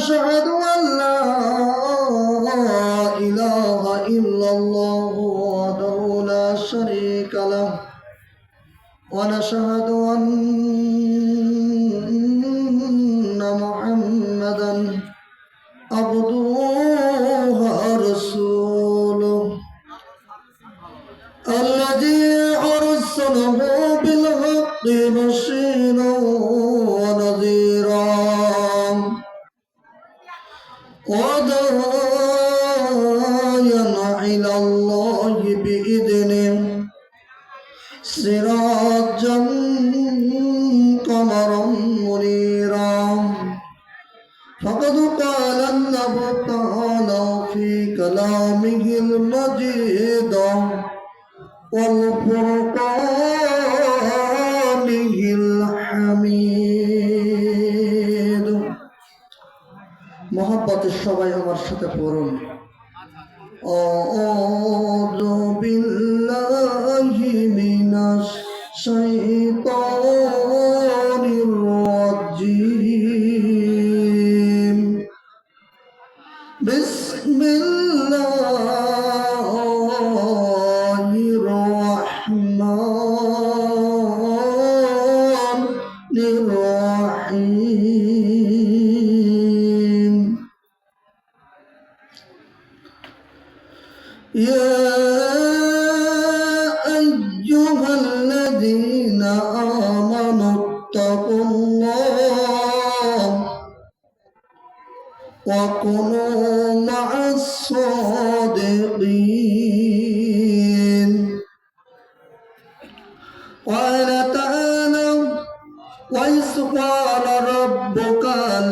ونشهد أن لا إله إلا الله وحده لا شريك له ونشهد أن محمدا عبده ورسوله الذي أرسله بالحق بشيرا ونذيرا وداعيا إلى الله بإذنه سراجا قمرا منيرا فقد قال الله تعالى في كلامه المجيد والفرقانه الحميد محبت সবাই আমার সাথে পড়ুন أعوذ بالله من الشيطان الرجيم بسم الله الرحمن الرحيم يا أيها الذين آمنوا اتقوا الله وكونوا مع الصادقين قال تعالى وإذ قال ربك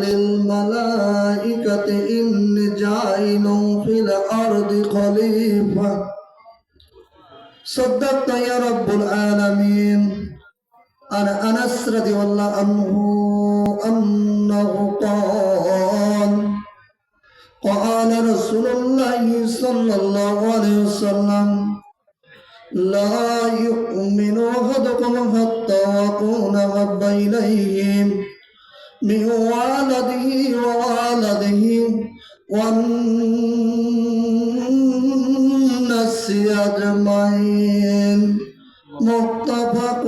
للملائكة إني جاعل في الأرض خليفة صدقت يا رب العالمين عن أنس رضي الله عنه أنه قال رسول الله صلى الله عليه وسلم لا يؤمن أحدكم حتى أكون أحب إليه من والده ووالده والناس أجمعين متفق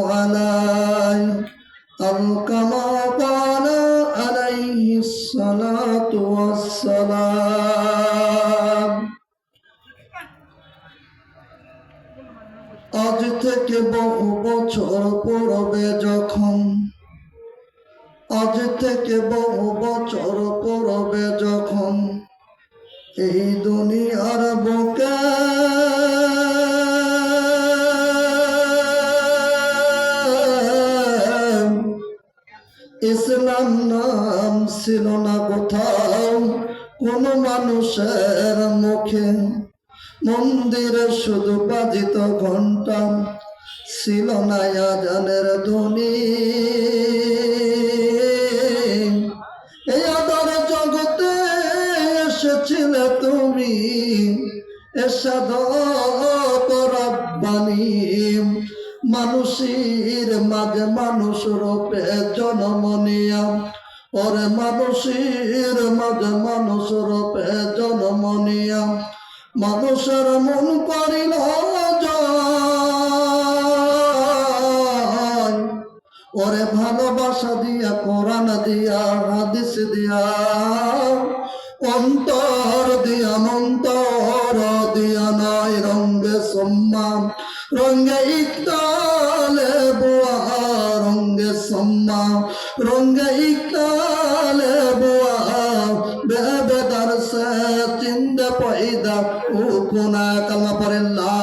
عليه أو كما قال عليه الصلاة والسلام আজ থেকে বহু বছর পূর্বে যখন এই দুনিয়ার বুকে ইসলাম নাম ছিল না কোথাও কোন মানুষের মুখে মন্দিরে শুধু বাজিত ঘন্টা ছিল না আজানের ধ্বনি এই আদর জগতে এসেছিলে তুমি এরশাদত রব্বানি মানুষের মাঝে মানুষ রূপে জন্ম নিয়া ওরে মানুষের মাঝে মানুষ রূপে জন্ম নিয়া মানুষের মন করিল জয় ওরে ভালোবাসা দিয়া কোরআন দিয়া হাদিস দিয়া অন্তর দিয়া মন্তর দিয়া নয় রঙ্গে সম্মা রঙ্গে ইকতালে বুয়া রঙ্গে সম্মা রঙ্গে ইকতালে বুয়া বেবেদার সে চিন্দ পয়দা উকুনা কালমা পড়েন লা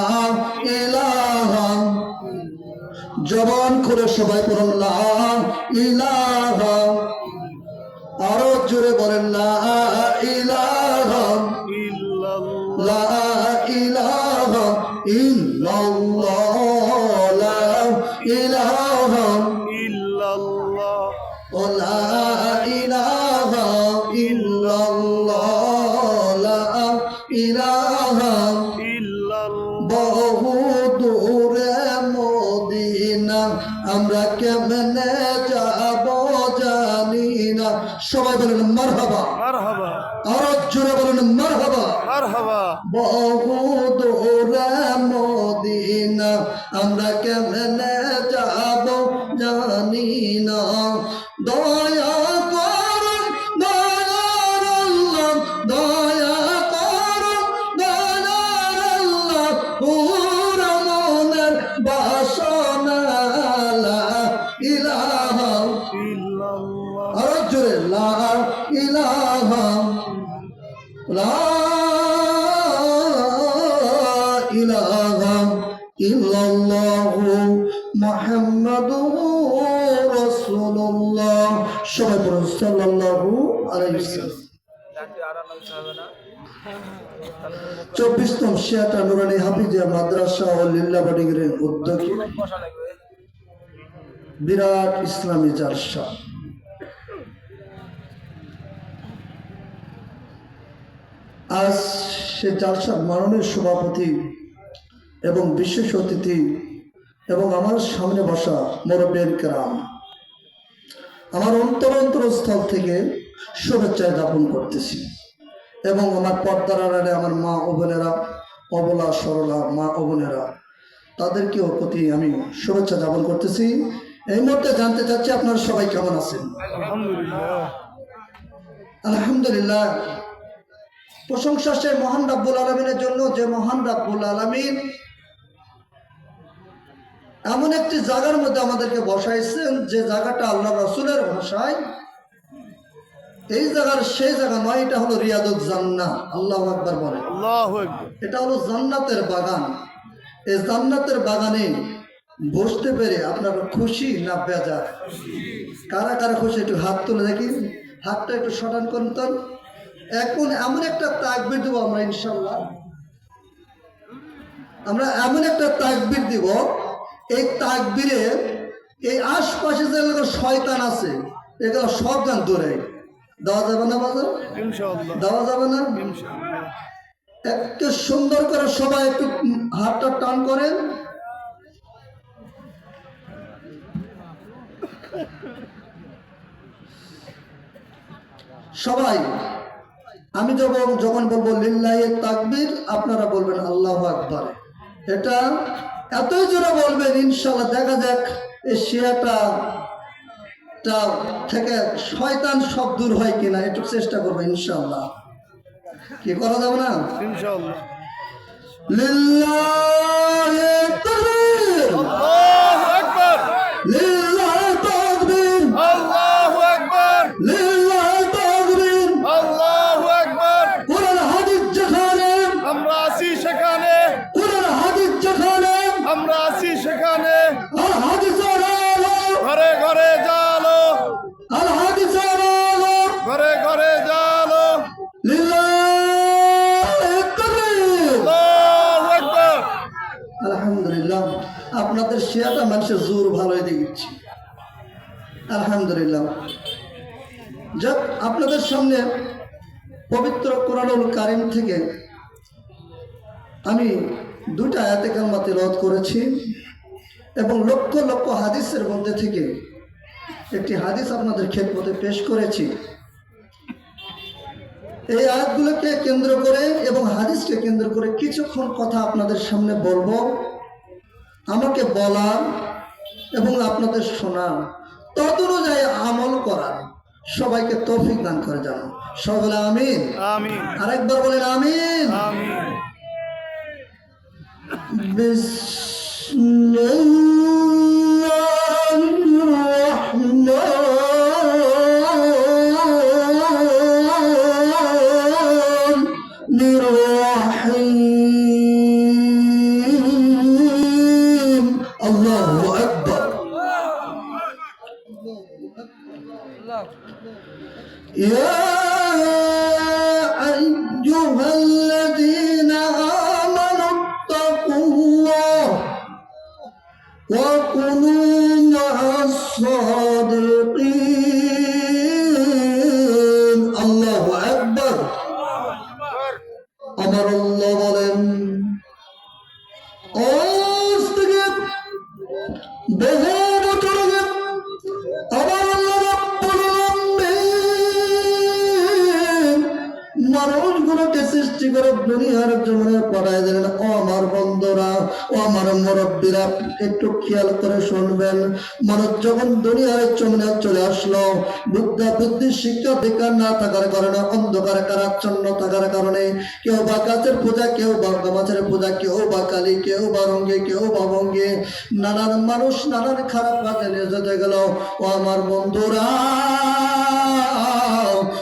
ইলাহা জবান করে সবাই পড়েন লা ইলাহা আরো জোরে বলেন লা ইলাহা ইল্লাল্লাহ লা ইলাহা ইল্লাল্লাহ লা ইলাহা ইল্লাল্লাহ ও লা ইলাহা ইল্লাল্লাহ লা ইলাহা ইল্লাল্লাহ বহু দূরে মদিনা আমরা কেমনে যাব জানি না সবাই বলেন মারহাবা, মারহাবা, আরো জোরে বলেন মারহাবা। মারহাবা। বহু দূরে মদিনা, আমরা কেমনে যাব জানি না। দয়া করুন দয়ার আল্লাহ, দয়া করুন দয়ার আল্লাহ, পুরা মনের বাসনা লা ইলাহা ইল্লাল্লাহ, আরো জোরে লা ইলাহা লা ইলাহা ইল্লাল্লাহু মুহাম্মাদুর রাসূলুল্লাহ। সবাই বলুন সাল্লাল্লাহু আলাইহি ওয়াসাল্লাম। 24তম শিয়াটা নুরানি হাফিজিয়া মাদ্রাসা ও লিল্লাবাড়ির উদ্যোগে বিরাট ইসলামী জালসা। আজ সে জালসার মাননীয় সভাপতি এবং বিশেষ অতিথি এবং আমার সামনে বসা মুরব্বিয়ান কেরাম, আমার অন্তরস্থল থেকে শুভেচ্ছা জ্ঞাপন করতেছি এবং আমার পর্দার আড়ালে আমার মা ও বোনেরা, অবলা সরলা মা ও বোনেরা, তাদেরকেও প্রতি আমি শুভেচ্ছা জ্ঞাপন করতেছি। এই মুহূর্তে জানতে চাচ্ছি আপনারা সবাই কেমন আছেন? আলহামদুলিল্লাহ, আলহামদুলিল্লাহ। প্রশংসা সেই মহান রাব্বুল আলামিনের জন্য, যে মহান রাব্বুল আলামিন এমন একটি জায়গার মধ্যে আমাদেরকে বসাইছেন, যে জায়গাটা আল্লাহ রাসূলের ভাষায় এই জায়গার সেই জায়গা নয়, এটা হলো রিয়াদুল জান্নাহ। আল্লাহু আকবার বলেন। আল্লাহু আকবার। এটা হলো জান্নাতের বাগান। এই জান্নাতের বাগানে বসতে পেরে আপনারা খুশি না বেজার? কারা কারা খুশি একটু হাত তুলে দেখি, হাতটা একটু সটান করুন তো। এখন এমন একটা তাকবীর দেবো আমরা ইনশাল্লাহ, আমরা এমন একটা তাকবীর দিব, এই তাকবীরে এই আশপাশে যে শয়তান আছে এগুলো সব গান দূরে দেওয়া যাবে না, বাজার ইনশাআল্লাহ দেওয়া যাবে না। ইনশাআল্লাহ। একটু সুন্দর করে সবাই একটু হাতটা টান করেন। সবাই আমি যখন বলবো লিল্লাহি তাকবীর, আপনারা বলবেন আল্লাহু আকবার। এটা এতই জোরে বলবেন ইনশাআল্লাহ, দেখা যাক এই শিয়াটা থেকে শয়তান সব দূর হয় কিনা, একটু চেষ্টা করবো ইনশাআল্লাহ। কি করা যাবে না? ইনশাআল্লাহ। লিল্লাহি তাকবীর, আল্লাহু আকবার, লিল্লাহি তাকবীর, আল্লাহু আকবার, লিল্লাহি তাকবীর। আল্লাহু আকবার। কোরআন হাদিস যেখানে, আমরা আছি সেখানে, কোরআন হাদিস যেখানে, আমরা আছি সেখানে। আল হাদিসের আলো, ঘরে ঘরে জালো, আল হাদিসের আলো, ঘরে ঘরে জালো। লিল্লাহি তাকবীর। আল্লাহু আকবার। আলহামদুলিল্লাহ। আপনাদের শিয়াটা মানুষের জোর ভালোই দেখছি, আলহামদুলিল্লাহ। যাক, আপনাদের সামনে পবিত্র কোরআনুল কারীম থেকে আমি দুইটা আয়াতে কারিমা তিলাওয়াত করেছি এবং লক্ষ লক্ষ হাদিসের মধ্যে থেকে একটি হাদিস আপনাদের খেদমতে পেশ করেছি। এই আয়াতগুলোকে কেন্দ্র করে এবং হাদিসকে কেন্দ্র করে কিছুক্ষণ কথা আপনাদের সামনে বলবো। আমাকে বলার এবং আপনাদের শোনার, তদনুযায়ী আমল করার সবাইকে তৌফিক দান করে জানো। সবাই বলে আমিন। আমিন, আরেকবার বলেন আমিন। আমিন। বিসমিল্লাহির রাহমানির রাহিম। আল্লাহু আকবার। ইয়া আইয়ুহাল্লাযীনা আমানু তাকুল্লাহ ওয়া কুনু মা'আস সাদিকিন। আল্লাহু আকবার। আমার আল্লাহ বলেন, আজ থেকে বহু বছর আগে আমার আল্লাহ রাব্বুল আলামিন মানুষগুলোকে সৃষ্টি করে দুনিয়ার জমিনে পাঠায় দিলেন। ও আমার বন্ধুরা, ও আমার মুরব্বীরা, একটু খেয়াল করে শুনবেন। মানুষ যখন দুনিয়ার জমিনে চলে আসলো, বুদ্ধি শিক্ষা বেকার না থাকার কারণে, অন্ধকার কারাচ্ছন্ন থাকার কারণে, কেউ বা গাছের পূজা, কেউ বা গাছের পূজা, কেউ বা কালী, কেউ বা রঙ্গে, কেউ বা ভঙ্গে, নানান মানুষ নানান খারাপ কাজে নিয়ে যেতে গেল। ও আমার বন্ধুরা,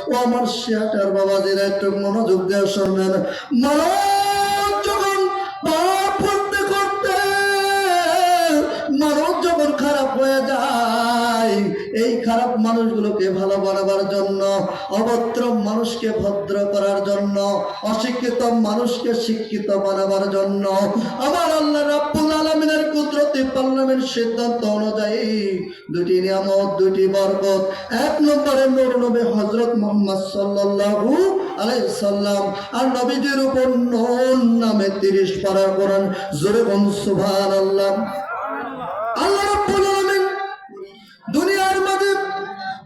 ও আমার শিয়াটার বাবাজিরা, একটু মনোযোগ দিয়ে শুনবেন। মানুষ যখন পাপ করতে করতে মানুষ যখন খারাপ হয়ে যায়, এই খারাপ মানুষগুলোকে ভালো বানাবার জন্য, অভদ্র মানুষকে ভদ্র করার জন্য, অশিক্ষিত মানুষকে শিক্ষিত বানাবার জন্য আমার আল্লাহ রাব্বুল আলামিনের কুদরতি পার্লামেন্ট সিদ্ধান্ত অনুযায়ী দুটি নিয়ামত, দুটি বরকত। এক নম্বরে নূর নবী হযরত মুহাম্মদ সাল্লাল্লাহু আলাইহি সাল্লাম, আর নবীজির উপর নূর নামে 30 পারা কোরআন। জোরে বলুন সুবহানাল্লাহ। আল্লাহ রাব্বুল আলামিন দুনিয়ার মাঝে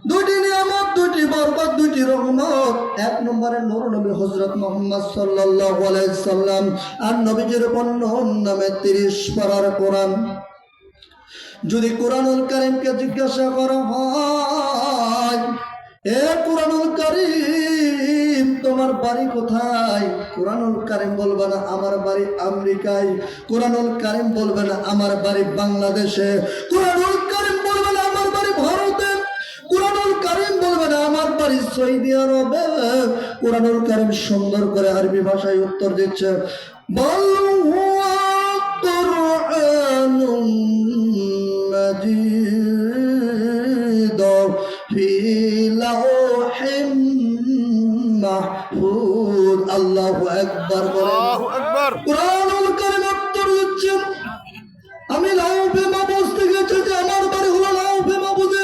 দুটি নিয়ামত, দুটি বরকত, দুটি রহমত। এক নম্বরে নূর নবী হযরত মুহাম্মদ সাল্লাল্লাহু আলাইহি সাল্লাম, আর নবীজির উপর নূর নামে 30 পারার কোরআন। যদি কোরআনুল কারীমকে জিজ্ঞাসা করা হয়, এ কোরআনুল কারীম, তোমার বাড়ি কোথায়? কোরআনুল কারীম বলবে না আমার বাড়ি আমেরিকায়। কোরআনুল কারীম বলবে না আমার বাড়ি বাংলাদেশে। কোরআনুল কারীম বলবে না আমার বাড়ি ভারতে। কোরআনুল কারীম বলবে না আমার বাড়ি সৌদি আরবে। কোরআনুল কারীম সুন্দর করে আরবি ভাষায় উত্তর দিচ্ছে, বল হুয়া কুরআনুম মাজিদ ফি লাওহিম মাহফুজ। আল্লাহু আকবার বলেন। আল্লাহু আকবার। কোরআনুল কারীম উত্তর দিচ্ছে, আমি লাউহে মাহফুজ থেকে এসেছি, আমার বাড়ি হলো লাউহে মাহফুজে।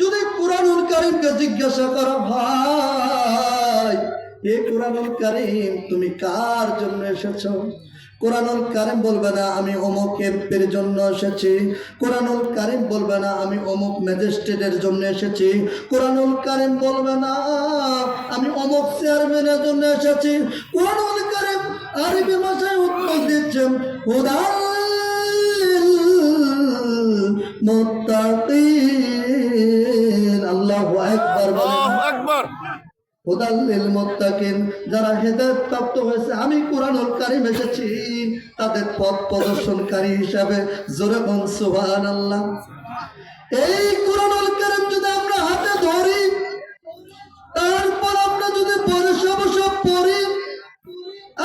যদি কোরআনুল কারীমকে জিজ্ঞাসা করা ভাই, হে কোরআনুল কারীম, তুমি কার জন্য এসেছো? কোরআনুল কারীম বলবে না আমি অমুক এমপির জন্য এসেছি। কোরআনুল কারীম বলবে না আমি অমুক ম্যাজিস্ট্রেটের জন্য এসেছি। কোরআনুল কারীম বলবে না আমি অমুক চেয়ারম্যানের জন্য এসেছি। কোরআনুল কারীম আরবি ভাষায় উত্তর দিচ্ছেন, হুদাল মুত্তাকিন। আল্লাহু আকবার বলেন। আল্লাহু আকবার। হুদাল লিল মুত্তাকিন, যারা হেদায়েত প্রাপ্ত হয়েছে, আমি কোরআনুল কারীম এসেছি তাদের পথ প্রদর্শনকারী হিসাবে। জোরে বলুন সুবহানাল্লাহ। এই কোরআনুল কারীম যদি আমরা হাতে ধরি, তারপর আমরা যদি বসে বসে পড়ি,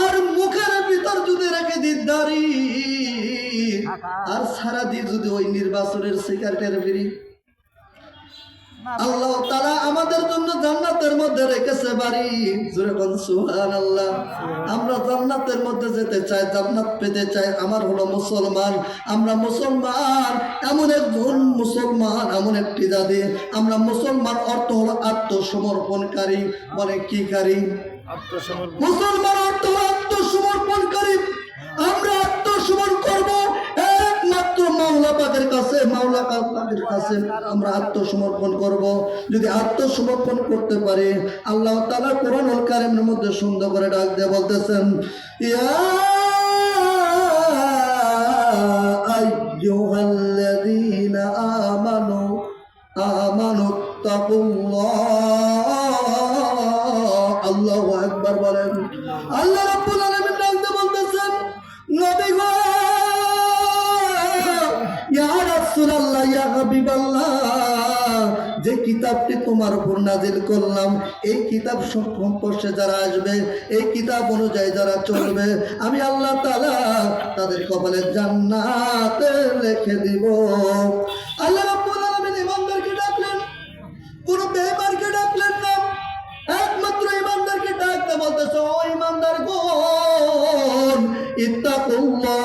আর মুখের ভিতর যদি রেখে দিই দাড়ি, আর সারা দিয়ে যদি ওই নির্বাচনের সিগারেটের বিড়ি, আল্লাহ তাআলা আমাদের জন্য জান্নাতের মধ্যে রেখেছে বাড়ি। জোরে বলুন সুবহানাল্লাহ। আমরা জান্নাতের মধ্যে যেতে চাই, জান্নাত পেতে চাই। আমার হলো মুসলমান, আমরা মুসলমান, এমন একজন মুসলমান, এমন একটি জাতি। আমরা মুসলমান অর্থ হলো আত্মসমর্পণকারী। বলে কি কারী? আত্মসমর্পণ। মুসলমান অর্থ হলো আত্মসমর্পণকারী। আমরা আত্মসমর্পণ করব একমাত্র মাওলা পাকের কাছে। মাওলা পাকের কাছে আমরা আত্মসমর্পণ করব। যদি আত্মসমর্পণ করতে পারি, আল্লাহ তাআলা কোরআনুল কারীমের মধ্যে সুন্দর করে ডাক দিয়ে বলতেছেন, ইয়া আইয়ুহাল্লাযীনা আমানু তাকুল্লাহ। আল্লাহু আকবার বলেন। আল্লাহ রাব্বুল আলামিন ডাক দিয়ে বলতেছেন, নবী গো, ইয়া রাসূলুল্লাহ, ইয়া হাবিবাল্লাহ, যে কিতাবটি তোমার উপর নাজিল করলাম, এই কিতাব সম্পর্কে যারা আসবে, এই কিতাব অনুযায়ী যারা চলবে, আমি আল্লাহ তাআলা তাদের কপালে জান্নাতে লিখে দিব। আল্লাহ রাব্বুল আলামিন ইমানদারকে ডাকলেন, কোন বেঈমানকে ডাকলেন না। একমাত্র ইমানদারকে ডাকতে বলতেছে, ও ইমানদারগণ, ইত্তাকুল্লাহ,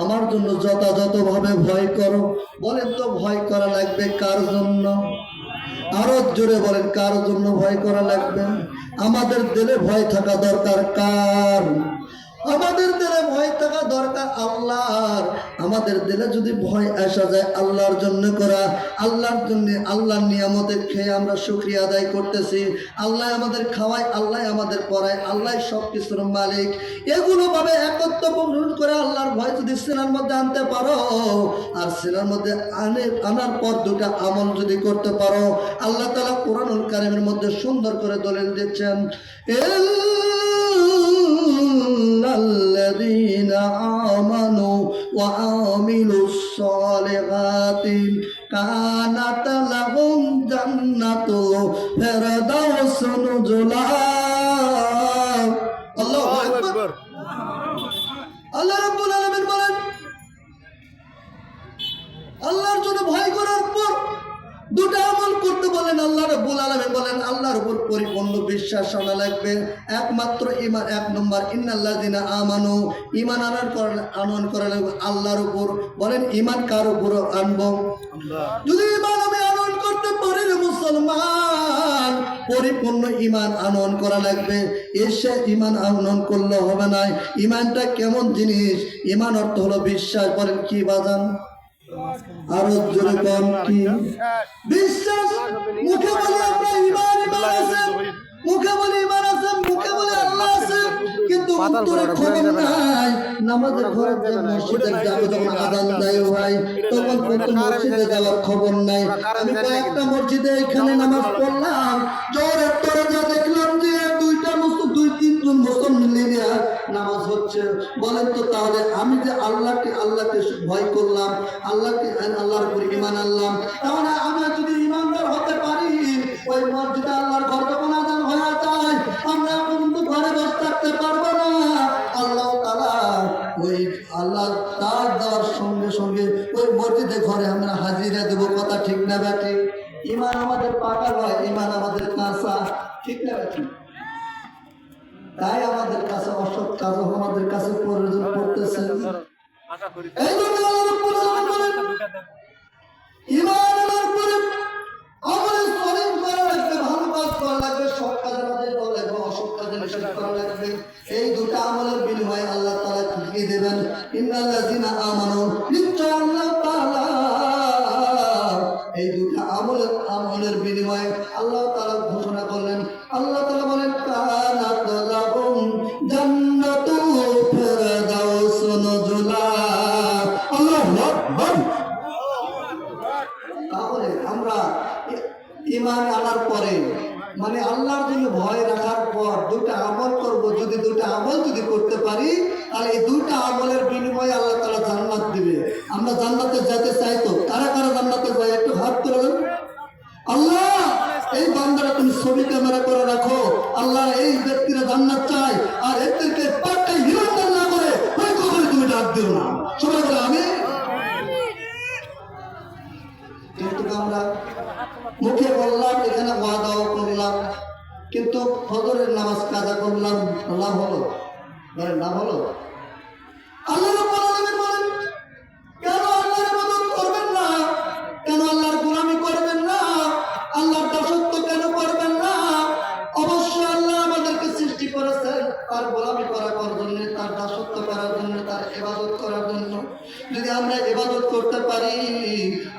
আমার জন্য যথাযথভাবে ভয় করো। বলেন তো ভয় করা লাগবে কার জন্য? আরো জোরে বলেন, কার জন্য ভয় করা লাগবে? আমাদের দিলে ভয় থাকা দরকার কার? আমাদের দিলে ভয় থাকা দরকার আল্লাহর। আমাদের দিলে যদি ভয় আসা যায় আল্লাহর জন্য করা, আল্লাহর জন্য, আল্লাহর নিয়ামতে খেয়ে আমরা শুকরিয়া আদায় করতেছি। আল্লাহ আমাদের খাওয়ায়, আল্লাহ আমাদের পড়ায়, আল্লাহ সব কিছুর মালিক। এগুলো ভাবে একত্র পূরণ করে আল্লাহর ভয় যদি সিনার মধ্যে আনতে পারো, আর সিনার মধ্যে আনার পর দুটা আমল যদি করতে পারো, আল্লাহ তাআলা কোরআনুল কারীমের মধ্যে সুন্দর করে দলিল দিচ্ছেন, الذين آمنوا وعملوا الصالحات كانت لهم جنة الفردوس نزلا الله أكبر আল্লাহ রাব্বুল আলামিন বলেন, আল্লাহর জন্য ভয় করার পর দুটো আমল করতে বলেন। আল্লাহ রাব্বুল আলামিন বলেন আল্লাহর উপর পরিপূর্ণ বিশ্বাস আনা লাগবে। একমাত্র ঈমান, এক নম্বর ইন্নাল্লাযিনা আমানু, ঈমান আনয়ন করা লাগবে আল্লাহর উপর। বলেন ঈমান কার উপর আনবো? যদি ঈমান আমি আনয়ন করতে পারি রে মুসলমান, পরিপূর্ণ ঈমান আনয়ন করা লাগবে। এসে ঈমান আনয়ন করলে হবে না। ঈমানটা কেমন জিনিস? ঈমান অর্থ হলো বিশ্বাস। বলেন কি বাজান? আরো জোরে কোন কি? বিশ্বাস। মুখে বলি আমরা ঈমান, ঈমান আছে, মুখে বলি ঈমান আছে, মুখে বলি আল্লাহ আছে, কিন্তু অন্তরে খবর নাই। নামাজের ঘরে যে মসজিদে যাবে, যখন আযান দেয় ভাই, তখন কিন্তু মসজিদে যাওয়ার খবর নাই। আমি কয়েকটা মসজিদে এখানে নামাজ পড়লাম, জোরে তোরে যা দেখলাম যে দুই তিনজন মুসলমান মিলে নামাজ হচ্ছে। বলেন তো তাহলে আমি যে আল্লাহকে ভয় করলাম, আল্লাহর উপর ঈমান আনলাম, তাহলে আমি যদি ঈমানদার হতে পারি, ওই মসজিদে আল্লাহর ঘর যখন আযান হয়ে যায়, আমরা কিন্তু ঘরে বসে থাকতে পারবো না। আল্লাহ তাআলা ওই আল্লাহ তার দেওয়ার সঙ্গে সঙ্গে ওই মসজিদে ঘরে আমরা হাজিরা দেব। কথা ঠিক না ব্যাটি? ঈমান আমাদের পাকা নয়, ঈমান আমাদের কাঁচা। ঠিক না ব্যাটি? তাই আমাদের কাছে অসৎ কাজও আমাদের কাছে প্রয়োজন পড়তেছে। এই জন্য আল্লাহ রাব্বুল আলামিন বলেন, ঈমান আনার পরে আমলে সলিহ করা লাগবে, ভালো কাজ করা লাগবে, সৎ কাজের মধ্যে করা লাগবে, অসৎ কাজে নিষেধ করা লাগবে। এই দুটো আমলের বিনিময়ে আল্লাহ তাআলা কি দেবেন? ইন্নাল্লাযিনা আমানু, নিশ্চয় আল্লাহ তাআলা এই দুটো আমলের বিনিময়ে আল্লাহ তাআলা ঘোষণা করলেন। আল্লাহ তাআলা বলেন কানাত লাহুম জান্নাতুল ফিরদাউস নুজুলা। আল্লাহু আকবার। তাহলে আমরা ঈমান আনার পরে, মানে আল্লাহর জন্য ভয় রাখার পর দুটো আমল করব। যদি দুটো আমল যদি করতে পারি, তাহলে এই দুটো আমলের বিনিময়ে আল্লাহ তাআলা জান্নাত দিবে। আমরা জান্নাতে যেতে চাই তো? কারা কারা জান্নাতে যায় একটু হাত তুলে। আল্লাহ এই বান্দারা তুমি ছবি ক্যামেরা করে রাখো। আল্লাহ এই ব্যক্তিরা জান্নাত চায়, আর এদেরকে পাক্কাই হিরোদার না করে ওই কবরে তুমি ডাক দিও না। সবাই বলে আমি। কিন্তু আমরা মুখে বললাম, এখানে ওয়াদাও করলাম, কিন্তু ফজরের নামাজ কাজা করলাম, লাভ হলো? লাভ হলো? আল্লাহ রাব্বুল আলামিন বলেন, কেন আল্লাহর ইবাদত করবেন না? কেন আল্লাহর গোলামি করবেন না? আল্লাহর দাসত্ব কেন করবেন না? অবশ্যই আল্লাহ আমাদেরকে সৃষ্টি করেছেন তার গোলামি করার জন্য, তার দাসত্ব করার জন্য, তার ইবাদত করার জন্য। যদি আমরা ইবাদত করতে পারি,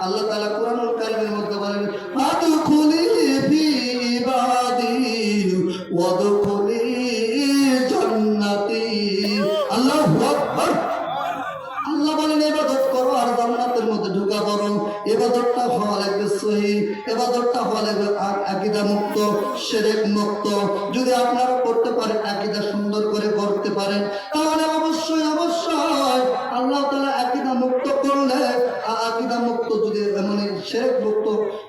আল্লাহ তাআলা কোরআনুল কারীমের মধ্যে বলেন, আদখুলি ফি ইবাদি ওয়াদখুলি জান্নাতি। আল্লাহু আকবার। আল্লাহ বলেন ইবাদত করো আর জান্নাতের মধ্যে ঢোকা করো। ইবাদতটা হওয়া লাগবে সহিহ, ইবাদতটা হওয়া লাগবে আকীদা মুক্ত, শিরক মুক্ত। যদি আপনারা করতে পারেন, আকীদা সুন্দর করে করতে পারেন, তাহলে অবশ্যই আল্লাহ তাআলা আকীদা মুক্ত করলে, আকীদা মুক্ত যদি মানে শিরক মুক্ত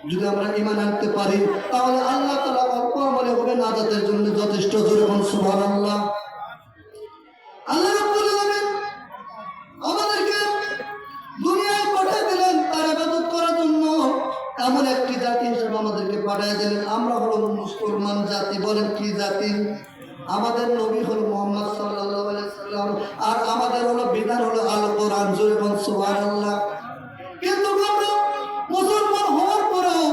যদি আমরা ঈমান আনতে পারি, তাহলে আল্লাহ তাআলা অল্প আমলে হবে নাজাতের জন্য যথেষ্ট। জোরে বলুন সুবহানাল্লাহ। আল্লাহ রাব্বুল আলামিন আমাদেরকে দুনিয়ায় পাঠিয়ে দিলেন তার ইবাদত করার জন্য। এমন একটি জাতি হিসেবে আমাদেরকে পাঠিয়ে দিলেন। আমরা হলো মুসলমান জাতি। বলেন কি জাতি? আমাদের নবী হলো মুহাম্মদ সাল্লাল্লাহু আলাইহি সাল্লাম, আর আমাদের হলো বিধান হলো আল কোরআন। জোরে বলুন সুবহানাল্লাহ। কিন্তু আমরা মুসলমান হওয়ার পরেও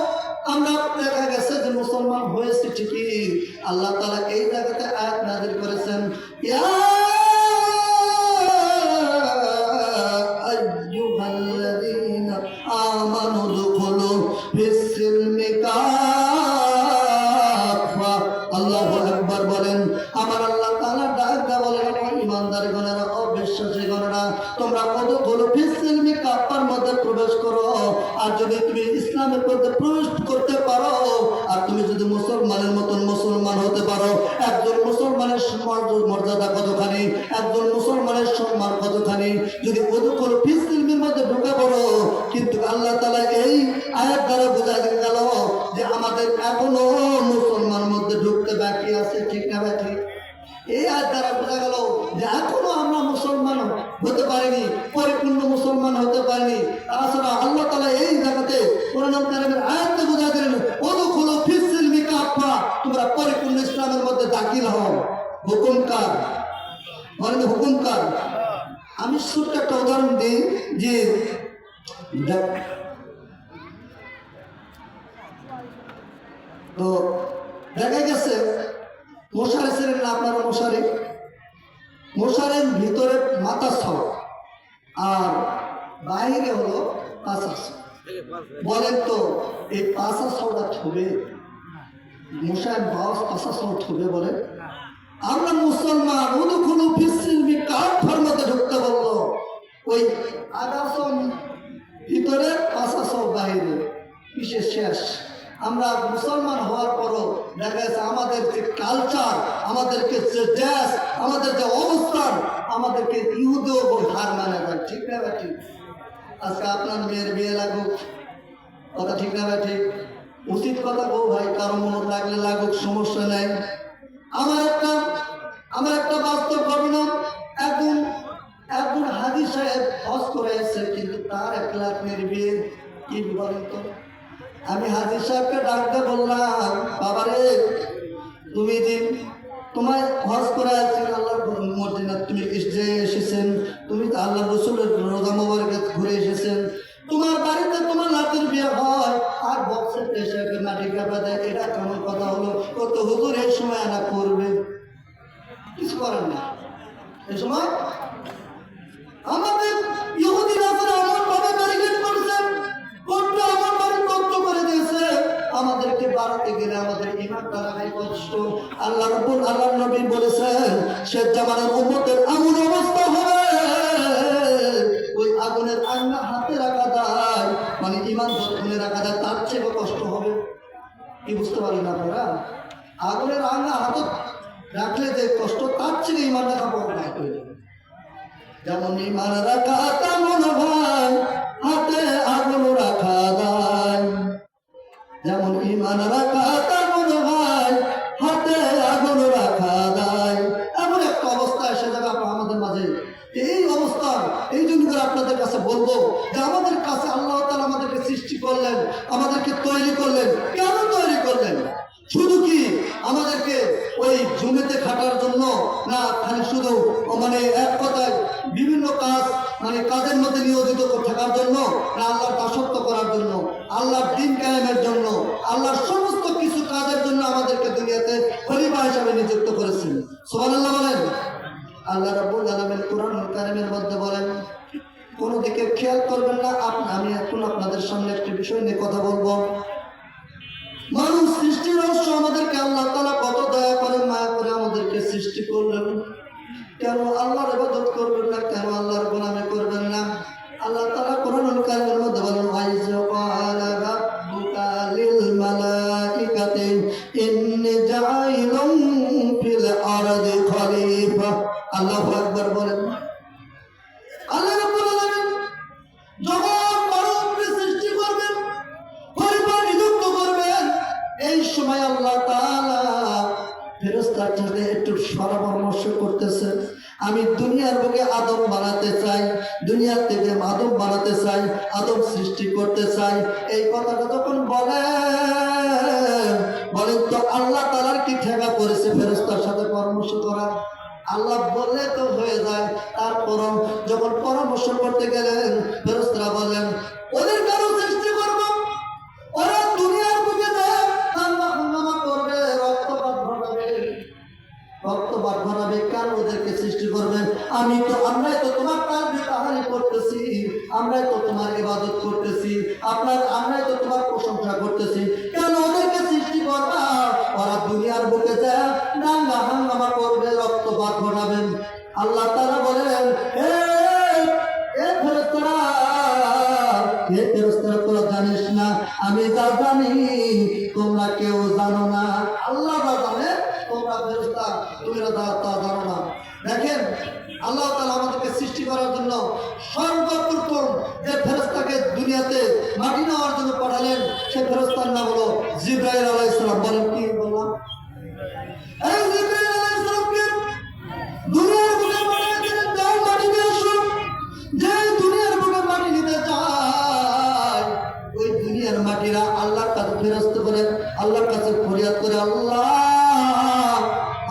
আমরা দেখা গেছে যে মুসলমান হয়েছে ঠিকই, আল্লাহ তাআলা এই জায়গাতে আয়াত নাযিল করেছেন, ইয়া তোমরা ওয়াদখুলু ফিস-সিলমি কাফার মধ্যে প্রবেশ করো। আর যদি তুমি ইসলামের মধ্যে প্রবেশ করতে পারো, আর তুমি যদি মুসলমানের মতন মুসলমান হতে পারো, একজন মুসলমানের মর্যাদা কতখানি, একজন মুসলমানের সম্মান কতখানি, যদি ওয়াদখুলু ফিস-সিলমির মধ্যে ঢুকে পড়ো। কিন্তু আল্লাহ তাআলা এই আয়াত দ্বারা বোঝা গেল যে আমাদের এখনো মুসলমান মধ্যে ঢুকতে বাকি আছে, ঠিক না ভাই? ঠিক। এই আয়াত দ্বারা বোঝা গেল যে এখনো আমরা মুসলমান হতে পারিনি, পরিপূর্ণ মুসলমান হতে পারিনি। তাছাড়া আল্লাহ তাআলা এই জায়গাতে কোরআনুল কারীমের আয়াতে বোঝা দিলেন ওয়াদখুলু ফিস-সিলমি কাফা, তোমরা পরিপূর্ণ ইসলামের মধ্যে দাখিল হও। হুকুমকার বলেন, হুকুমকার। আমি ছোট্ট একটা উদাহরণ দিই যে তো দেখা গেছে মশারি ছিলেন না আপনারা? মশারের ভিতরে মাথা ছাও আর বাইরে হলো পাঁচা ছাও। বলেন তো এই পাঁচা ছাওটা ঠুবে? মশার বাস পাঁচা ছাও ঠুবে? বলেন। আমরা মুসলমান ওয়াদখুলু ফিস-সিলমি কাফার মধ্যে ঢুকতে বললো, ওই আগাছম ভিতরে পাঁচা ছাও বাইরে, কিসের শেষ? আমরা মুসলমান হওয়ার পরও দেখা যাচ্ছে আমাদের যে কালচার, আমাদেরকে যে দেশ, আমাদের যে অবস্থান, আমাদেরকে ইহুদেও হার মানা যায়, ঠিক না ভাই? ঠিক। আজকে আপনার মেয়ের বিয়ে লাগুক, কথা ঠিক না ভাই? ঠিক। উচিত কথা বউ ভাই, কারো মনে লাগলে লাগুক, সমস্যা নেই। আমার একটা বাস্তব ঘটনা। একজন হাজী সাহেব হজ করে এসেছে, কিন্তু তার 1 লাখ মেয়ের বিয়ে। কি বলেন তো? আমি হাজী সাহেবকে ডাকতে বললাম, বাবারে তুমি যে তোমায় হজ করে আছেন আল্লাহর মদিনা, তুমি এসেছেন, তুমি তো আল্লাহ রসুলের রোজা মোবারকে ঘুরে এসেছেন, তোমার বাড়িতে তোমার নাতির বিয়ে হয় আর বক্সের এসে মাটি কাপড় দেয়, এটা কেমন কথা হলো? কত হুজুর এই সময় আনা করবে, কিছু করার না। এই সময় আমাদের ইহুদি নাসারা এমন ভাবে ব্যারিকেড করেছে, আমাদেরকে বাড়াতে গেলে আমাদের ইমানটা রাখাই কষ্ট। আল্লাহ নবী বলেছেন শেষ জামানার উম্মতের এমন অবস্থা হবে, ওই আগুনের আঙ্গা হাতে রাখা যায়, মানে ইমান যতক্ষণে রাখা যায় তার চেয়ে কষ্ট হবে। কি বুঝতে পারলেন আপনারা? আগুনের আঙ্গা হাতে রাখলে যে কষ্ট, তার চেয়ে ইমান রাখা বড় না। যেমন ইমান রাখা তেমন হয়, হাতে আগুন রাখা যায়। যেমন ইমান রাখা তেমন হয়, হাতে আগুন রাখা যায়। এমন একটা অবস্থা এসে যাবে আমাদের মাঝে। এই অবস্থা, এই জন্য করে আপনাদের কাছে বলবো যে আমাদের কাছে আল্লাহ তাআলা আমাদেরকে সৃষ্টি করলেন, আমাদেরকে তৈরি করলেন। কেন তৈরি করলেন? শুধু কি আমাদেরকে ওই জমিতে খাটার জন্য না, খালি শুধু মানে এক কথায় বিভিন্ন কাজ, মানে কাজের মধ্যে নিয়োজিত থাকার জন্য না, আল্লাহর দাসত্ব করার জন্য, আল্লাহর দ্বীন কায়েমের জন্য, আল্লাহর সমস্ত কিছু কাজের জন্য আমাদেরকে দুনিয়াতে খলিফা হিসাবে নিযুক্ত করেছেন। সুবহানাল্লাহ বলেন। আল্লাহ রাব্বুল আলামিন কোরআনুল কারীমের মধ্যে বলেন, কোনো দিকে খেয়াল করবেন না। আমি এখন আপনাদের সামনে একটি বিষয় নিয়ে কথা বলবো। মানুষ সৃষ্টির রহস্য, আমাদেরকে আল্লাহ তাআলা কত দয়া করে মায়া করে আমাদেরকে সৃষ্টি করলেন। কেন আল্লাহর ইবাদত করবেন না? কেন আল্লাহর গোলামি করবেন না? আল্লাহ তাআলা কোরআনুল কারীমের মধ্যে বলেন, ওয়াইযা ক্বালা রাব্বুকা লিল মালাইকাতি ইন্নী জাঈলুন ফিল আরদি খলিফা। আল্লাহু আকবার বলেন। আল্লাহ রাব্বুল আলামিন যখন মানুষকে সৃষ্টি করবেন, খলিফা নিযুক্ত করবেন, এই সময় আল্লাহ তাআলা ফেরেশতার সাথে একটু পরামর্শ করতেছে। আমি দুনিয়ার বুকে আদম বানাতে চাই, দুনিয়ার থেকে আদম বানাতে চাই, আদম সৃষ্টি করতে চাই। এই কথাটা যখন বলেন তো আল্লাহ তাআলার কি ঠেকা করেছে ফেরেশতার সাথে পরামর্শ করার? আল্লাহ বললে তো হয়ে যায়। তারপর যখন পরামর্শ করতে গেলেন, ফেরেশতারা বলেন ওদের কারো সৃষ্টি করব, ওরা দুনিয়ার বুকে যায় হাঙ্গামা করবে, রক্তপাত ঘটাবে। কেন ওদেরকে সৃষ্টি করবেন? আমরাই তো তোমার তাহারি করতেছি, আমরাই তো তোমার ইবাদত করতেছি, আমরাই তো তোমার প্রশংসা করতেছি, কেন ওদেরকে সৃষ্টি করবা? ওরা দুনিয়ার বুকে যায় হাঙ্গামা করবে, রক্তপাত ঘটাবেন। আল্লাহ তাআলা বলেন, হে এ ফেরেশতারা, এ ফেরেশতারা, তোরা জানিস না আমি যা জানি তোমরা কেউ জানো না। আল্লাহ যা জানে তোমরা ফেরেশতা তুমিরা তা জানো না। দেখেন আল্লাহ তাআলা আমাদেরকে সৃষ্টি করার জন্য সর্বপ্রথম যে ফেরেশতাকে দুনিয়াতে মাটি নেওয়ার জন্য পাঠালেন সে ফেরেশতার নাম হলো জিবরাইল আলাইহিস সালাম। বলেন কি বললাম? এই জিবরাইল আলাইহিস সালামকে দুনিয়ার বুকে পাঠিয়েছিলেন, যাও মাটি নিয়ে আসো। যে দুনিয়ার বুকে মাটি নিতে যায় ওই দুনিয়ার মাটিরা আল্লাহর কাছে ফেরস্ত করে আল্লাহর কাছে ফরিয়াদ করে, আল্লাহ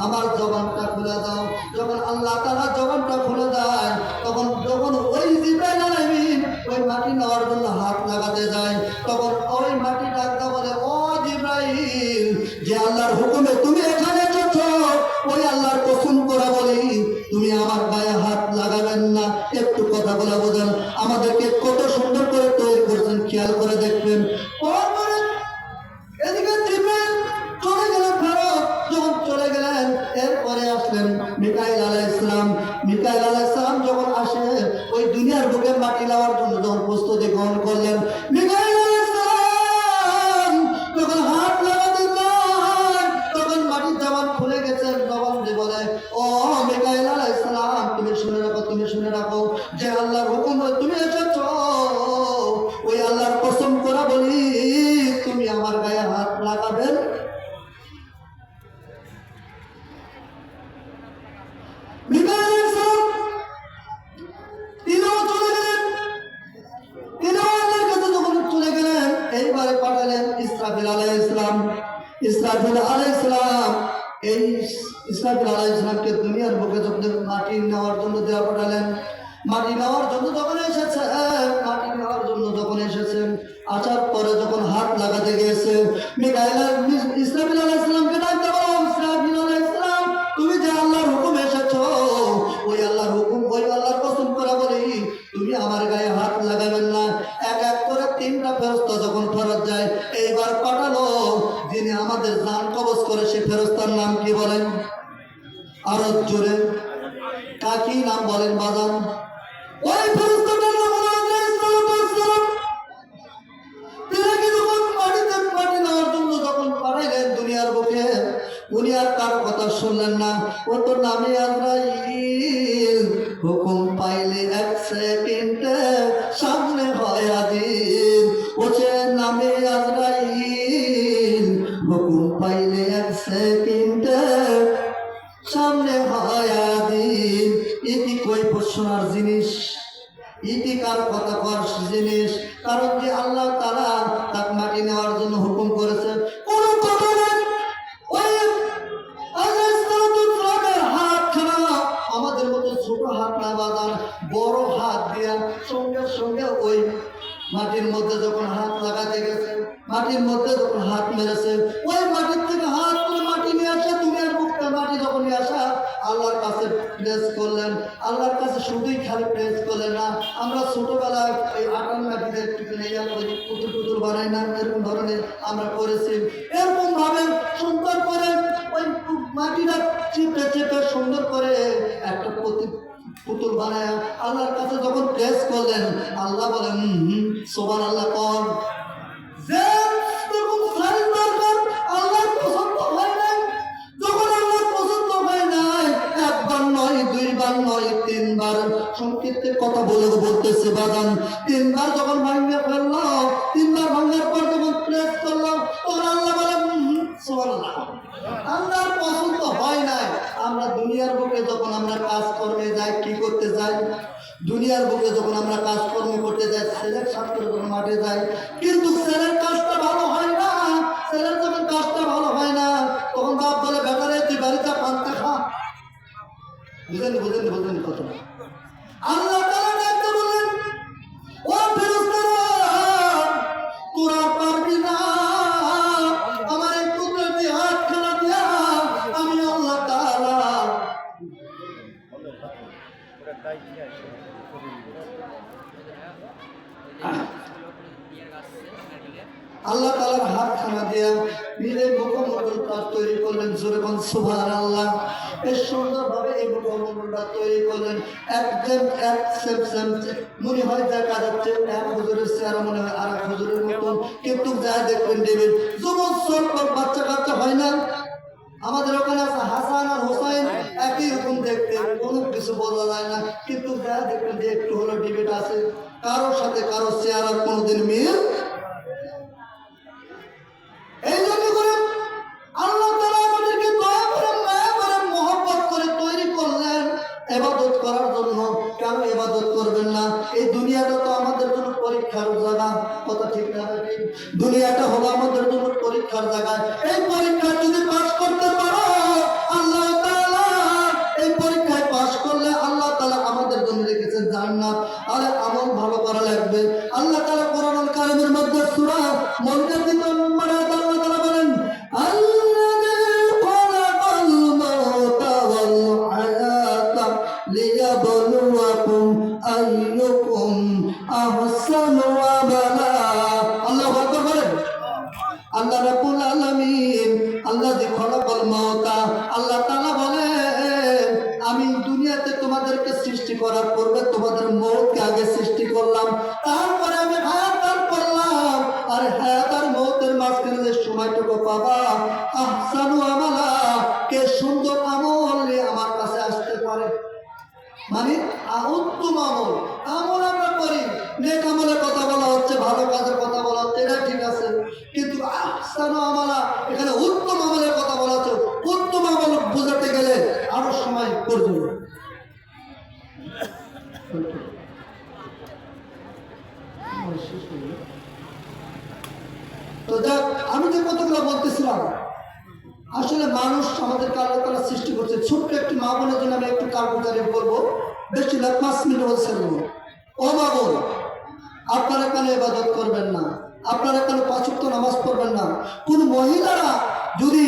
আমার জবানটা খুলে দাও। যখন আল্লাহ তাআলা জবানটা খুলে দেয় তখন যখন ওই জিবরাইল আলাইহিস ওই মাটি নেওয়ার জন্য হাত লাগাতে যায় তখন ওই মাটি ডাকতে বলে, ও জিবরাইল, যে আল্লাহর হুকুমে তুমি এখানে এসেছো ওই আল্লাহর কসম করে বলি তুমি আমার গায়ে হাত লাগাবেন না। একটু কথা বলে বোঝেন আমাদেরকে কত সুন্দর করে তৈরি করছেন, খেয়াল করে দেখবেন। এদিকে জিবরাইল চলে গেলেন ফেরত। যখন চলে গেলেন এরপরে আসলেন মিকাইল আলাইহিস সালাম। মিকাইল আলাইহিস সালাম যখন আসে ওই দুনিয়ার বুকে মাটি নেওয়ার জন্য যখন প্রস্তুতি গ্রহণ করলেন, মিকাইল আলাইহিস সালাম যখন হাত লাগাতে যায় তখন মাটির জবান খুলে গেছে। জবান দিয়ে বলে, ও মিকাইল আলাইহিস সালাম, তুমি শুনে রাখো, তুমি শুনে রাখো, যে আল্লাহর হুকুম তুমি এসেছো ওই আল্লাহর কসম করে বলি তুমি আমার গায়ে হাত লাগাবেন। মিকাইল আলাইহিস সালাম তিনিও চলে গেলেন। তিনিও আল্লাহর কাছে যখন চলে গেলেন এইবারে পাঠালেন ইসরাফিল আলাইহিস সালাম। ইসরাফিল আলাইহিস সালাম, এই ইসরাফিল আলাইহিস সালামকে দুনিয়ার বুকে যখন মাটি নেওয়ার জন্য দেওয়া পাঠালেন। মাটি নেওয়ার জন্য যখন এসেছেন, মাটি নেওয়ার জন্য যখন এসেছেন, আসার পরে যখন হাত লাগাতে গিয়েছে ইসরাফিল আলাইহিস সালামকে ডাকতে বলো, ইসরাফিল আলাইহিস সালাম, তুমি যে আল্লাহর হুকুম এসেছো ওই আল্লাহর হুকুম ওই আল্লাহর কসম করে বলি তুমি আমার গায়ে হাত লাগাবেন না। এক এক করে তিনটা ফেরেশতা যখন ফেরত যায় এইবার পাঠালো যিনি আমাদের জান কবজ করে সে ফেরেশতার নাম কি বলেন? আরো জোরে কাকি নাম বলেন বাজান? ওই ফেরেশতাটার নাম হলো আলাইহিস সালাম। তিনি যখন মাটিতে মাটি নেওয়ার জন্য যখন পাঠাইলেন দুনিয়ার বুকে উনি আর কারো কথা শুনলেন না। ও তো নামে আজরাইল, হুকুম পাইলে এক সেকেন্ডে সামনে হয় হাজির। ও সে নামে আজরাইল, হুকুম পাইলে এক সেকেন্ডে সামনে হয় হাজির। এটি কই শোনার জিনিস, ইতি কার কথা কর জিনিস, কারণ যে আল্লাহ তাআলা তাকে মাটি নেওয়ার জন্য হুকুম করেছেন। কোন কথা নেই। ওই আলাইহিস সালামের হাতখানা আমাদের মতো ছোট হাত না বাজান, বড় হাত দিয়া সঙ্গে সঙ্গে ওই মাটির মধ্যে যখন হাত লাগাতে গেছে, মাটির মধ্যে যখন হাত মেরেছে, ওই মাটির থেকে হাত করে মাটি নিয়ে আসে দুনিয়ার বুকটা মাটি যখন নিয়ে আসা আল্লাহর কাছে প্রেস করলেন। আল্লাহর কাছে শুধুই খালি প্রেস করলেন না, আমরা ছোটবেলায় ওই আটার মাটিদের ওই পুতুল পুতুল বানাই না, এরকম ধরনের আমরা করেছি। এরকম ভাবে সুন্দর করে ওই মাটিটা চেপে চেপে সুন্দর করে একটা পুতুল বানায় আল্লাহর কাছে যখন প্রেস করলেন আল্লাহ বলেন সুবহানাল্লাহ কর। যে এরকম সাইজ দরকার আল্লাহর পছন্দ হয় নাই। যখন আল্লাহর পছন্দ হয় নাই একবার নয় দুইবার নয় তিনবার, সংক্ষিপ্তে কথা বলতেছে বাজান, তিনবার যখন ভাঙিয়ে ফেললো, তিনবার ভাঙার পর যখন প্রেস করলাম তখন আল্লাহ বলেন সুবহানাল্লাহ। আল্লাহর পছন্দ হয় নাই। আমরা দুনিয়ার বুকে যখন আমরা কাজকর্মে যাই, কি করতে যাই? দুনিয়ার বুকে যখন আমরা কাজকর্ম করতে যাই, ছেলের ছাত্র যখন মাঠে যায়, কিন্তু ছেলের কাজটা ভালো হয় না। ছেলের যখন কাজটা ভালো হয় না তখন বাপ বলে বেটারে তুই বাড়িতে পান্তা খা। বুঝেন বুঝেন বুঝেন কথা। আল্লাহ তাআলা ডাকতে বলেন, ও ফেরেশতারা তোরা পারবি না আমার এই কুদরতি হাতখানা দিয়া আমি আল্লাহ তাআলা আল্লাহ তাআলার হাতখানা দিয়ে নিজের মুখমণ্ডলটা তৈরি করলেন। জোরে বল সুবহানাল্লাহ। এই সুন্দরভাবে এই মুখমণ্ডলটা তৈরি করলেন। একদম এক সেম মনে হয় দেখা যাচ্ছে এক হুজুরের চেহারা মনে হয় আর এক হুজুরের মতন, কিন্তু যা দেখবেন দেবেন যুবক ছোট বাচ্চা কাচ্চা হয় না, আমাদের ওখানে আছে হাসান আর হোসাইন, একই রকম দেখতে, কোনো কিছু বলা যায় না, কিন্তু যা দেখবেন যে একটু হলো ডিবেট আছে, কারোর সাথে কারো চেহারার কোনোদিন মিল। এই জন্য করে আল্লাহ তাআলা আমাদেরকে দয়া করে মায়া করে মহব্বত করে তৈরি করলেন ইবাদত করার জন্য। কেন ইবাদত করবেন না? এই দুনিয়াটা তো আমাদের জন্য পরীক্ষার জায়গা, কথা ঠিক না? দুনিয়াটা হলো আমাদের জন্য পরীক্ষার জায়গা। এই পরীক্ষা যদি পাস করতে পারো, আল্লাহ তাআলা এই পরীক্ষায় পাস করলে আল্লাহ তাআলা আমাদের জন্য রেখেছেন জান্নাত। আরে আমল ভালো করা লাগবে। আল্লাহ তাআলা কোরআনুল কারীমের মধ্যে সূরা মুলকের 2 নম্বর আয়াতে আল্লাহ তাআলা বলেন, আল্লাযী খালাকাল মাউতা ওয়াল হায়াতা লিয়াবলুয়াকুম আইয়ুকুম আহসানু আমালা। আল্লাহু আকবার বলেন। আল্লাহ রাব্বুল আলামিন আল্লাযী খালাকাল মাউতা, আল্লাহ তাআলা বলেন আমি দুনিয়াতে তোমাদেরকে সৃষ্টি করার পূর্বে তোমাদের মওতকে আগে সৃষ্টি করলাম, তারপরে আমি হায়াত দান করলাম। আর হায়াত আর মওতের মাঝখানে যে সময়টুকু পাবা, আহসানু আমালা, কে সুন্দর আমল নিয়ে আমার কাছে আসতে পারে, মানে উত্তম আমল। আমল আমরা করি, নেক আমলের কথা বলা হচ্ছে, ভালো কাজের কথা বলা হচ্ছে, এটা ঠিক আছে, কিন্তু আহসানু আমালা, এখানে উত্তম আমলের কথা বলা হচ্ছে। উত্তম আমল বোঝাতে গেলে আরো সময় প্রয়োজন। তো যাক, আমি যে কতগুলো বলতেছিলাম, আসলে মানুষ আমাদেরকে আল্লাহ তাআলা সৃষ্টি করছে। ছোট্ট একটি মা বোনের জন্য আমি একটু কারগুজারি বলবো, বেশি না, 5 মিনিট বলছে। ও মা বোন, আপনারা কেন ইবাদত করবেন না? আপনারা কেন 5 ওয়াক্ত নামাজ পড়বেন না? কোন মহিলারা যদি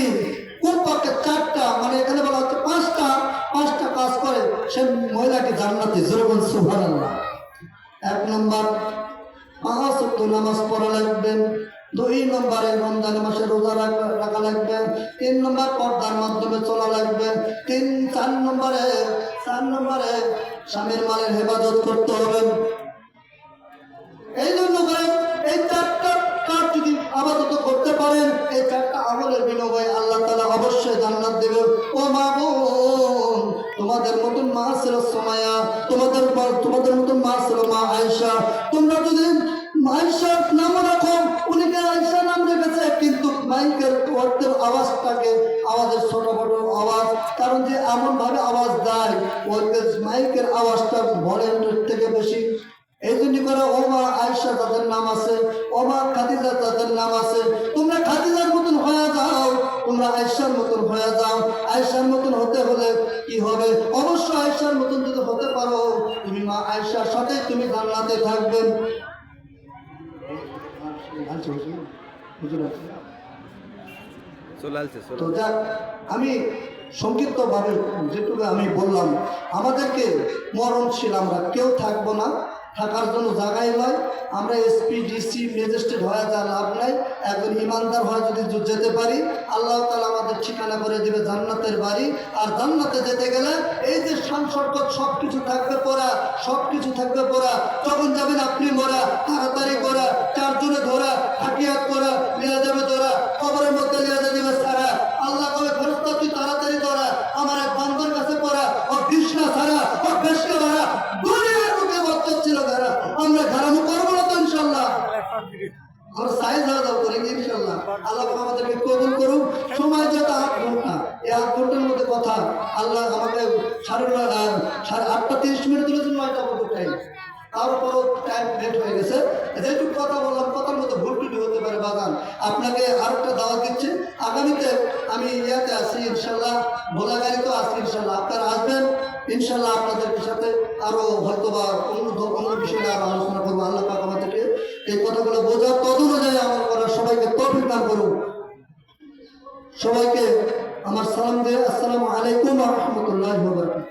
কমপক্ষে 4টা, মানে এখানে বলা হচ্ছে 5টা কাজ করে, সে মহিলাকে জান্নাতে। জোরে বল সুবহানাল্লাহ। 1 নম্বর 5 ওয়াক্ত নামাজ পড়া লাগবেন। 2 নম্বরে রমজান মাসে রোজা রাখা লাগবে। 3 নম্বর পর্দার মাধ্যমে চলা লাগবে। 4 নম্বরে স্বামীর মালের হেফাজত করতে হবে। এই জন্য করে এই 4টা কাজ যদি আপাতত করতে পারেন, এই 4টা আমলের বিনিময়ে আল্লাহ তাআলা অবশ্যই জান্নাত দেবে। ও মা বোন, তোমাদের মতন মা ছিল সুমাইয়া, তোমাদের মতন মা ছিল মা আয়েশা। তোমরা যদি আয়েশার নাম রাখো, উনিকে আয়েশা নাম রেখেছে, কিন্তু মাইকের অর্থের আওয়াজটাকে, আওয়াজের ছোট বড় আওয়াজ, কারণ যে এমন ভাবে আওয়াজ দেয়, ওদের মাইকের আওয়াজটা ভলিউমের থেকে বেশি। এই জন্য করে ও মা আয়েশা তাদের নাম আছে, ও মা খাদিজা তাদের নাম আছে। তোমরা খাদিজার মতন হয়ে যাও, তোমরা আয়েশার মতন হয়ে যাও। আয়েশার মতন হতে হলে কি হবে? অবশ্যই আয়েশার মতন যদি হতে পারো, তুমি মা আয়েশার সাথে তুমি জান্নাতে থাকবেন। তো যাক, আমি সংক্ষিপ্তভাবে যেটুকু আমি বললাম, আমাদেরকে মরণশীল আমরা কেউ থাকবো না, থাকার জন্য জায়গায় নয়। আমরা এসপি ডিসি ম্যাজিস্ট্রেট হয়ে যা লাভ নাই, একজন ইমানদার হয়ে যদি যেতে পারি, আল্লাহ তাআলা আমাদের ঠিকানা করে দেবে জান্নাতের বাড়ি। আর জান্নাতে যেতে গেলে এই যে সম্পর্ক সবকিছু থাকবে পড়া, সবকিছু থাকবে পড়া। যখন যাবেন আপনি মরা, তাড়াতাড়ি করা, 4 জনে ধরা, হাকিয়াত করা, লিয়া যাবে ধরা, কবরের মধ্যে লিয়া যাবে সারা। আল্লাহ কবে ফেরেশতা তুই তাড়াতাড়ি ধরা, আমার এক বান্দার কাছে পড়া, ও কৃষ্ণা সারা, ও বেশকে ধরা, দুনিয়ার বুকে বচ্চা ছিল যারা, আমরা ঘাড়ামো করবো না তো ইনশাল্লাহ। আমরা সাইজ হওয়া করি ইনশাল্লাহ। আল্লাহ আমাদেরকে কবুল করুন। সময় যত 8 ঘন্টা, এই 8 ঘন্টার মধ্যে কথা আল্লাহ আমাকে 8:30 দিলেছেন, 9টা মতো টাইম, তারপরও টাইম লেট হয়ে গেছে। যেটুকু কথা বললাম, কথার মতো ভুল টুটি হতে পারে বাগান। আপনাকে আরেকটা দাওয়াত দিচ্ছি, আগামীতে আমি ইয়াতে আছি ইনশাল্লাহ, ভোলাগাড়ি তো আছি ইনশাল্লাহ, আপনারা আসবেন ইনশাল্লাহ। আপনাদের সাথে আরো হয়তো বা অন্য বিষয়ে আরো আলোচনা করবো। আল্লাহ পাক আমাদেরকে এই কথাগুলো বোঝার তদ অনুযায়ী আমল করার সবাইকে তৌফিক দান করুন। সবাইকে আমার সালাম দিয়ে আসসালামু আলাইকুম ওয়া রাহমাতুল্লাহি ওয়া বারাকাতুহু।